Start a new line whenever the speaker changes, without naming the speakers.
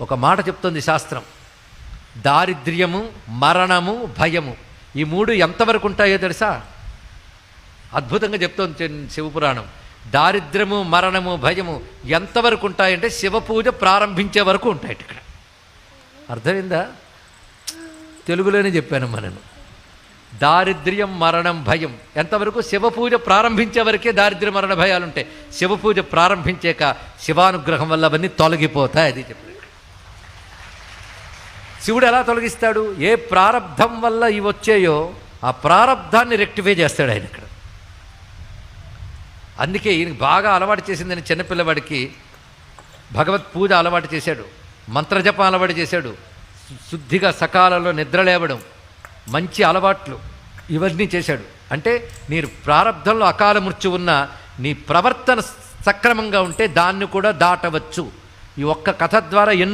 ఒక మాట చెప్తుంది శాస్త్రం, దారిద్ర్యము, మరణము, భయము, ఈ మూడు ఎంతవరకు ఉంటాయో తెలుసా? అద్భుతంగా చెప్తోంది శివపురాణం. దారిద్ర్యము, మరణము, భయము ఎంతవరకు ఉంటాయంటే శివపూజ ప్రారంభించే వరకు ఉంటాయి. ఇక్కడ అర్థమైందా? తెలుగులోనే చెప్పానమ్మా నేను. దారిద్ర్యం, మరణం, భయం ఎంతవరకు? శివపూజ ప్రారంభించే వరకే దారిద్ర్య మరణ భయాలు ఉంటాయి. శివపూజ ప్రారంభించాక శివానుగ్రహం వల్ల అవన్నీ తొలగిపోతాయి. అది చెప్పాడు. శివుడు ఎలా తొలగిస్తాడు? ఏ ప్రారబ్ధం వల్ల ఇవి వచ్చాయో ఆ ప్రారబ్ధాన్ని రెక్టిఫై చేస్తాడు ఆయన ఇక్కడ. అందుకే ఈయనకి బాగా అలవాటు చేసిందని చిన్నపిల్లవాడికి భగవత్ పూజ అలవాటు చేశాడు, మంత్రజపం అలవాటు చేశాడు, శుద్ధిగా సకాలంలో నిద్ర లేవడం, మంచి అలవాట్లు ఇవన్నీ చేశాడు. అంటే నీ ప్రారబ్ధంలో అకాల మృత్యు ఉన్నా నీ ప్రవర్తన సక్రమంగా ఉంటే దాన్ని కూడా దాటవచ్చు. ఈ ఒక్క కథ ద్వారా ఎన్నో